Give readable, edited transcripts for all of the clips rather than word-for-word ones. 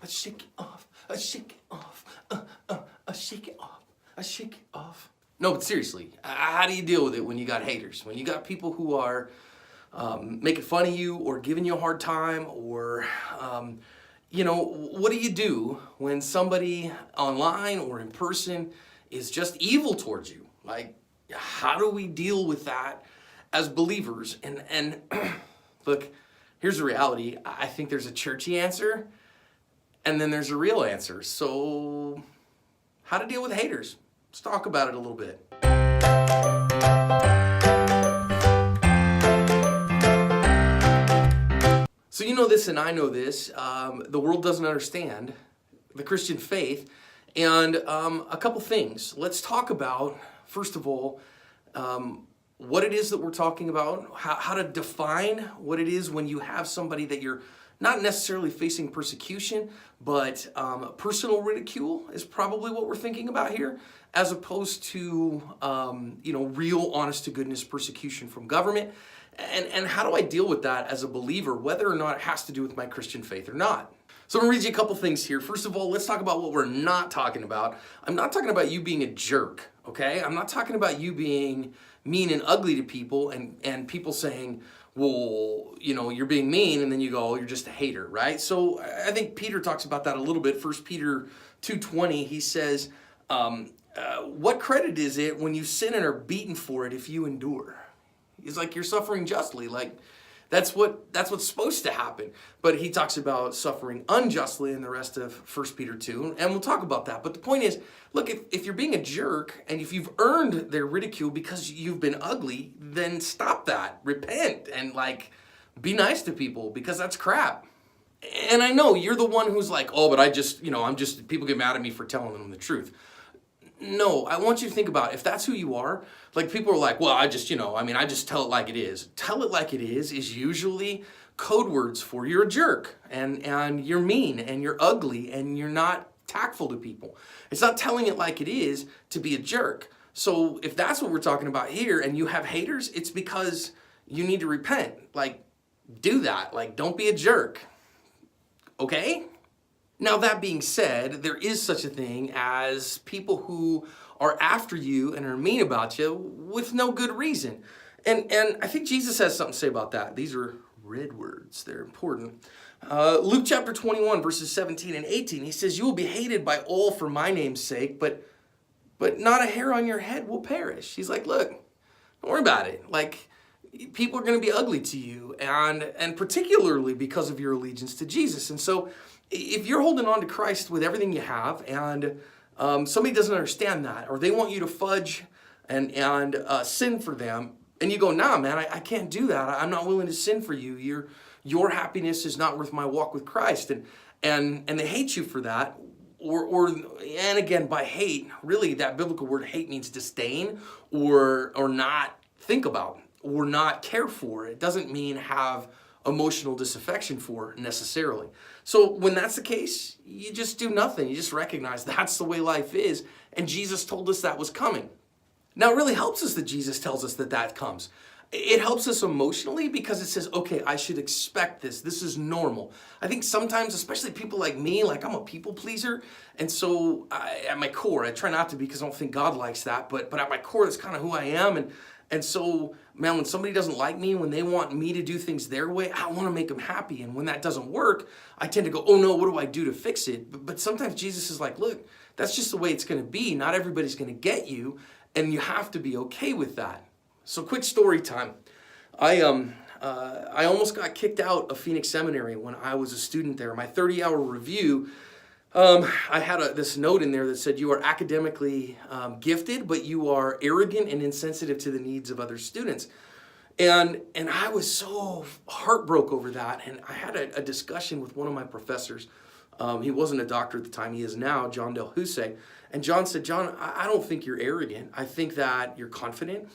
shake it off, shake it off, shake it off, shake it off. No, but seriously, how do you deal with it when you got haters? When you got people who are making fun of you or giving you a hard time, or what do you do when somebody online or in person is just evil towards you? Like, how do we deal with that as believers? And look, here's the reality. I think there's a churchy answer, and then there's a real answer. So, how to deal with haters? Let's talk about it a little bit. So you know this and I know this. The world doesn't understand the Christian faith. And a couple things. Let's talk about, first of all, what it is that we're talking about, how to define what it is when you have somebody that you're not necessarily facing persecution, but personal ridicule is probably what we're thinking about here, as opposed to real honest-to-goodness persecution from government. And how do I deal with that as a believer, whether or not it has to do with my Christian faith or not? So I'm going to read you a couple things here. First of all, let's talk about what we're not talking about. I'm not talking about you being a jerk, okay? I'm not talking about you being mean and ugly to people and people saying, well, you're being mean, and then you go, oh, you're just a hater, right? So I think Peter talks about that a little bit. 1 Peter 2:20, he says, what credit is it when you sin and are beaten for it if you endure? He's like, you're suffering justly. Like, that's what's supposed to happen. But he talks about suffering unjustly in the rest of 1 Peter 2, and we'll talk about that. But the point is, look, if you're being a jerk, and if you've earned their ridicule because you've been ugly, then stop that. Repent, and be nice to people, because that's crap. And I know you're the one who's like, oh, but people get mad at me for telling them the truth. No, I want you to think about, if that's who you are, people are like, well, I just tell it like it is. Tell it like it is usually code words for you're a jerk, and you're mean, and you're ugly, and you're not tactful to people. It's not telling it like it is to be a jerk. So if that's what we're talking about here, and you have haters, it's because you need to repent. Do that. Don't be a jerk. Okay? Now, that being said, there is such a thing as people who are after you and are mean about you with no good reason. And I think Jesus has something to say about that. These are red words. They're important. Luke chapter 21, verses 17 and 18, he says, you will be hated by all for my name's sake, but not a hair on your head will perish. He's like, look, don't worry about it. People are going to be ugly to you, and particularly because of your allegiance to Jesus. And so if you're holding on to Christ with everything you have, and somebody doesn't understand that, or they want you to fudge and sin for them, and you go, nah, man, I can't do that. I'm not willing to sin for you. Your happiness is not worth my walk with Christ, and they hate you for that. And again, by hate, really that biblical word hate means disdain or not think about or not care for. It doesn't mean have emotional disaffection for necessarily. So when that's the case, you just do nothing. You just recognize that's the way life is, and Jesus told us that was coming. Now, it really helps us that Jesus tells us that comes. It helps us emotionally because it says, okay, I should expect this. This is normal. I think sometimes, especially people like me, I'm a people pleaser. And so at my core, I try not to be because I don't think God likes that. But at my core, that's kind of who I am. And so, man, when somebody doesn't like me, when they want me to do things their way, I want to make them happy. And when that doesn't work, I tend to go, oh no, what do I do to fix it? But sometimes Jesus is like, look, that's just the way it's going to be. Not everybody's going to get you. And you have to be okay with that. So quick story time. I almost got kicked out of Phoenix Seminary when I was a student there. My 30-hour review, I had this note in there that said, you are academically gifted, but you are arrogant and insensitive to the needs of other students. And I was so heartbroken over that. And I had a discussion with one of my professors. He wasn't a doctor at the time. He is now, John Del Husse. And John said, John, I don't think you're arrogant. I think that you're confident.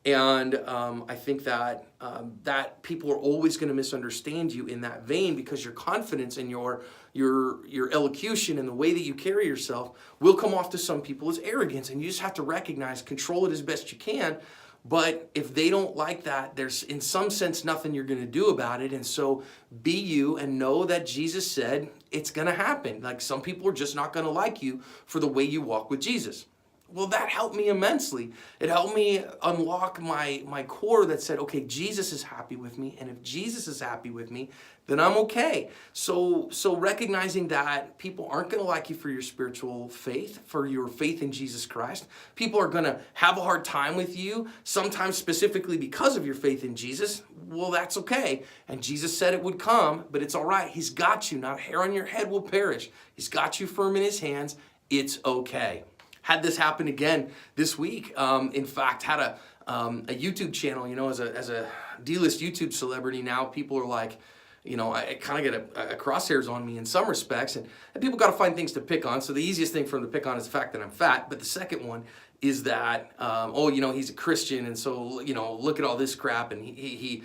And I think that people are always going to misunderstand you in that vein because your confidence and your elocution and the way that you carry yourself will come off to some people as arrogance. And you just have to recognize, control it as best you can. But if they don't like that, there's in some sense nothing you're going to do about it. And so be you and know that Jesus said it's going to happen. Like some people are just not going to like you for the way you walk with Jesus. Well, that helped me immensely. It helped me unlock my core that said, okay, Jesus is happy with me. And if Jesus is happy with me, then I'm okay. So recognizing that people aren't going to like you for your spiritual faith, for your faith in Jesus Christ. People are going to have a hard time with you, sometimes specifically because of your faith in Jesus. Well, that's okay. And Jesus said it would come, but it's all right. He's got you. Not a hair on your head will perish. He's got you firm in his hands. It's okay. Had this happen again this week. In fact, had a YouTube channel. You know, as a D-list YouTube celebrity now, people are like, you know, I kind of get a crosshairs on me in some respects, and people got to find things to pick on. So the easiest thing for them to pick on is the fact that I'm fat. But the second one is that, oh, you know, he's a Christian, and so, you know, look at all this crap, and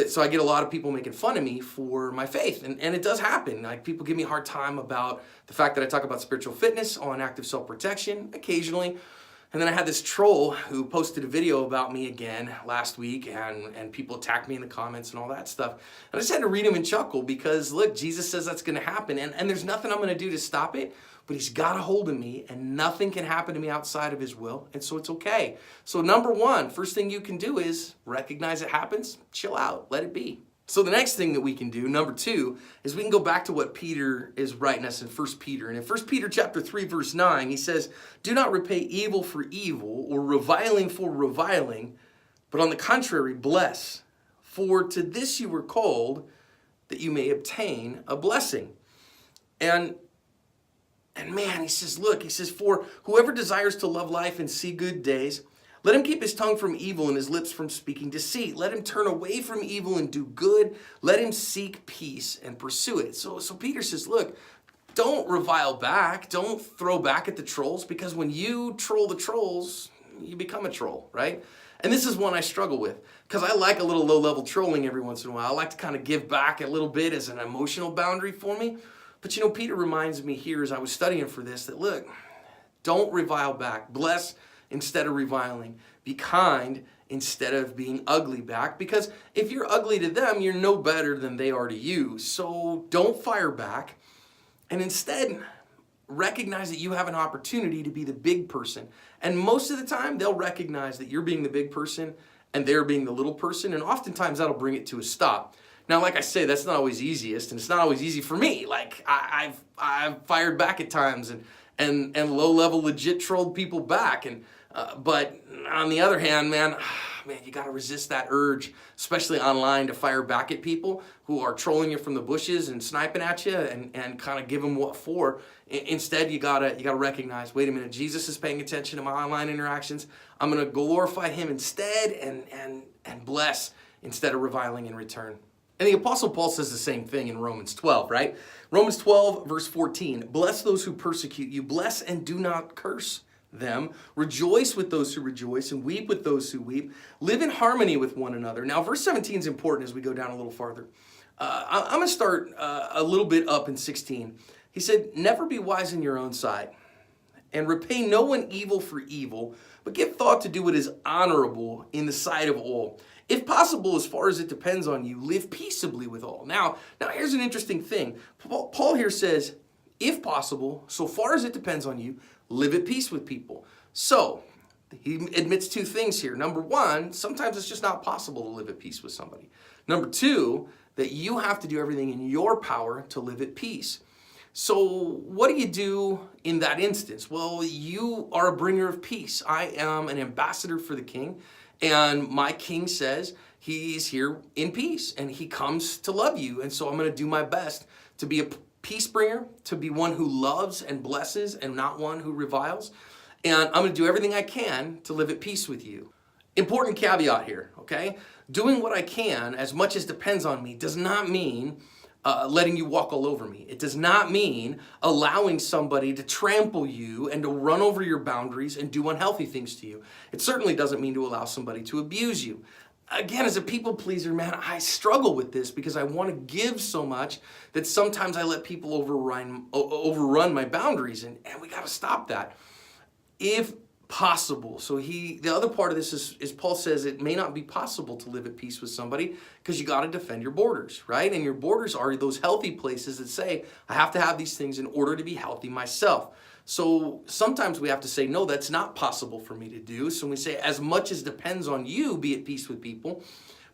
so I get a lot of people making fun of me for my faith, and it does happen. Like people give me a hard time about the fact that I talk about spiritual fitness on active self-protection occasionally. And then I had this troll who posted a video about me again last week, and people attacked me in the comments and all that stuff. And I just had to read him and chuckle because, look, Jesus says that's going to happen, and there's nothing I'm going to do to stop it, but he's got a hold of me, and nothing can happen to me outside of his will, and so it's okay. So number one, first thing you can do is recognize it happens, chill out, let it be. So the next thing that we can do, number two, is we can go back to what Peter is writing us in 1 Peter. And in 1 Peter chapter 3, verse 9, he says, do not repay evil for evil or reviling for reviling, but on the contrary, bless. For to this you were called, that you may obtain a blessing. And man, he says, look, he says, for whoever desires to love life and see good days, let him keep his tongue from evil and his lips from speaking deceit. Let him turn away from evil and do good. Let him seek peace and pursue it. So Peter says, look, don't revile back. Don't throw back at the trolls, because when you troll the trolls, you become a troll, right? And this is one I struggle with, because I like a little low-level trolling every once in a while. I like to kind of give back a little bit as an emotional boundary for me. But you know, Peter reminds me here as I was studying for this that, look, don't revile back. Bless instead of reviling. Be kind instead of being ugly back, because if you're ugly to them, you're no better than they are to you. So don't fire back, and instead recognize that you have an opportunity to be the big person. And most of the time, they'll recognize that you're being the big person and they're being the little person, and oftentimes that'll bring it to a stop. Now, like I say, that's not always easiest, and it's not always easy for me. Like I've fired back at times and low-level legit trolled people back, but on the other hand, man, you got to resist that urge, especially online, to fire back at people who are trolling you from the bushes and sniping at you and kind of give them what for. Instead, you gotta recognize, wait a minute, Jesus is paying attention to my online interactions. I'm gonna glorify him instead and bless instead of reviling in return. And the Apostle Paul says the same thing in Romans 12, right? Romans 12, verse 14, bless those who persecute you, bless and do not curse them. Rejoice with those who rejoice and weep with those who weep. Live in harmony with one another. Now, verse 17 is important as we go down a little farther. I'm going to start a little bit up in 16. He said, never be wise in your own sight, and repay no one evil for evil, but give thought to do what is honorable in the sight of all. If possible, as far as it depends on you, live peaceably with all. Now here's an interesting thing. Paul here says, if possible, so far as it depends on you, live at peace with people. So he admits two things here. Number one, sometimes it's just not possible to live at peace with somebody. Number two, that you have to do everything in your power to live at peace. So what do you do in that instance? Well, you are a bringer of peace. I am an ambassador for the king, and my king says he's here in peace, and he comes to love you. And so I'm going to do my best to be a peace bringer, to be one who loves and blesses and not one who reviles. And I'm going to do everything I can to live at peace with you. Important caveat here, okay? Doing what I can, as much as depends on me, does not mean letting you walk all over me. It does not mean allowing somebody to trample you and to run over your boundaries and do unhealthy things to you. It certainly doesn't mean to allow somebody to abuse you. Again, as a people pleaser, man, I struggle with this because I want to give so much that sometimes I let people overrun my boundaries, and we got to stop that. If possible. So the other part of this is Paul says it may not be possible to live at peace with somebody because you got to defend your borders, right? And your borders are those healthy places that say, I have to have these things in order to be healthy myself. So sometimes we have to say, no, that's not possible for me to do. So we say, as much as depends on you, be at peace with people.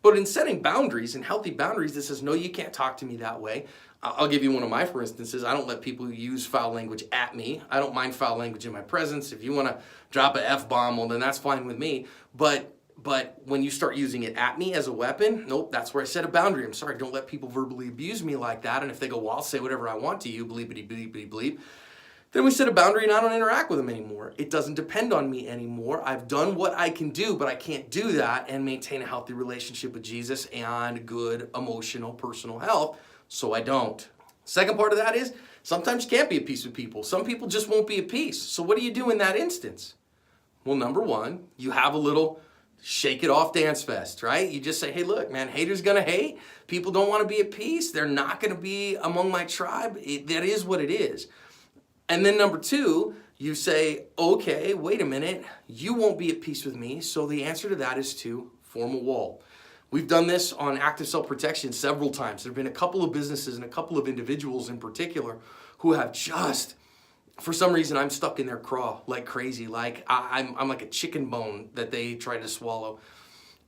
But in setting boundaries and healthy boundaries that says, no, you can't talk to me that way. I'll give you one of my, for instances. I don't let people use foul language at me. I don't mind foul language in my presence. If you want to drop an F-bomb, well, then that's fine with me. But when you start using it at me as a weapon, nope, that's where I set a boundary. I'm sorry, don't let people verbally abuse me like that. And if they go, well, I'll say whatever I want to you, bleepity, bleepity, bleep. Then we set a boundary and I don't interact with them anymore. It doesn't depend on me anymore. I've done what I can do, but I can't do that and maintain a healthy relationship with Jesus and good emotional, personal health, so I don't. Second part of that is sometimes you can't be at peace with people. Some people just won't be at peace. So what do you do in that instance? Well, number one, you have a little shake it off dance fest, right? You just say, hey, look, man, haters gonna hate. People don't want to be at peace. They're not gonna be among my tribe. That is what it is. And then number two, you say, okay, wait a minute, you won't be at peace with me. So the answer to that is to form a wall. We've done this on active self-protection several times. There have been a couple of businesses and a couple of individuals in particular who have just, for some reason, I'm stuck in their craw like crazy. Like I'm like a chicken bone that they try to swallow.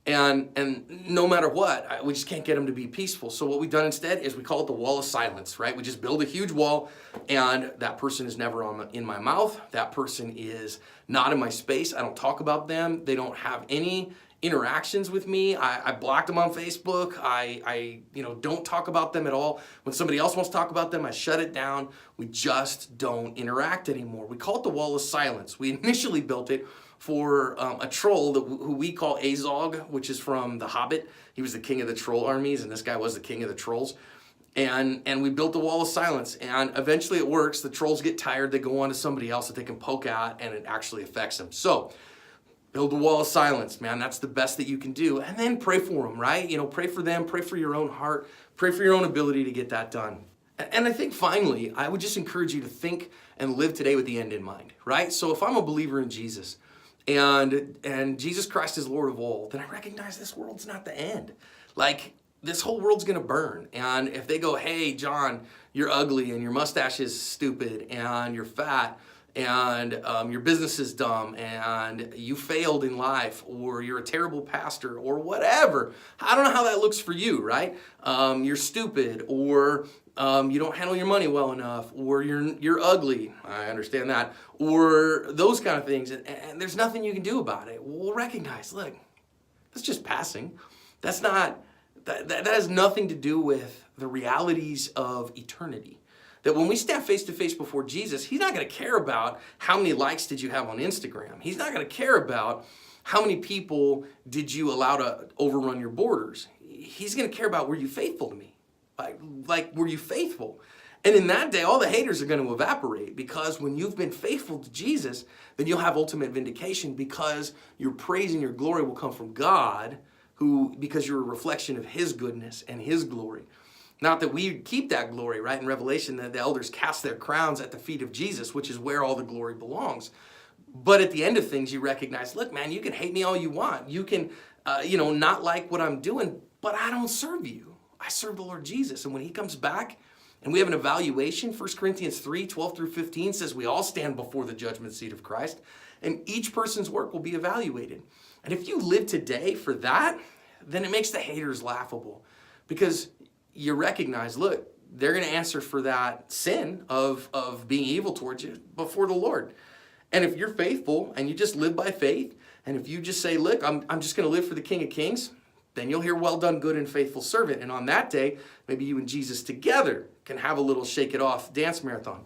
And no matter what, we just can't get them to be peaceful. So what we've done instead is we call it the wall of silence, right? We just build a huge wall, and that person is never in my mouth. That person is not in my space. I don't talk about them. They don't have any interactions with me. I blocked them on Facebook. I don't talk about them at all. When somebody else wants to talk about them, I shut it down. We just don't interact anymore. We call it the wall of silence. We initially built it for a troll who we call Azog, which is from The Hobbit. He was the king of the troll armies, and this guy was the king of the trolls. And we built the wall of silence, and eventually it works. The trolls get tired, they go on to somebody else that they can poke at, and it actually affects them. So build a wall of silence, man. That's the best that you can do. And then pray for them, right? Pray for them, pray for your own heart, pray for your own ability to get that done. And I think finally, I would just encourage you to think and live today with the end in mind, right? So if I'm a believer in Jesus, and Jesus Christ is Lord of all, then I recognize this world's not the end. Like, this whole world's gonna burn. And if they go, hey, John, you're ugly and your mustache is stupid and you're fat and your business is dumb and you failed in life or you're a terrible pastor or whatever, I don't know how that looks for you, right? You're stupid or you don't handle your money well enough, or you're ugly, I understand that, or those kind of things, and there's nothing you can do about it. We'll recognize, look, that's just passing. That has nothing to do with the realities of eternity. That when we stand face to face before Jesus, he's not going to care about how many likes did you have on Instagram. He's not going to care about how many people did you allow to overrun your borders. He's going to care about, were you faithful to me? Like, were you faithful? And in that day, all the haters are going to evaporate, because when you've been faithful to Jesus, then you'll have ultimate vindication, because your praise and your glory will come from God, because you're a reflection of his goodness and his glory. Not that we keep that glory, right? In Revelation, the elders cast their crowns at the feet of Jesus, which is where all the glory belongs. But at the end of things, you recognize, look, man, you can hate me all you want. You can, not like what I'm doing, but I don't serve you. I serve the Lord Jesus. And when he comes back and we have an evaluation, 1 Corinthians 3:12-15 says we all stand before the judgment seat of Christ, and each person's work will be evaluated. And if you live today for that, then it makes the haters laughable, because you recognize, look, they're going to answer for that sin of being evil towards you before the Lord. And if you're faithful and you just live by faith, and if you just say, look, I'm just going to live for the King of Kings, then you'll hear, well done, good and faithful servant. And on that day, maybe you and Jesus together can have a little shake it off dance marathon.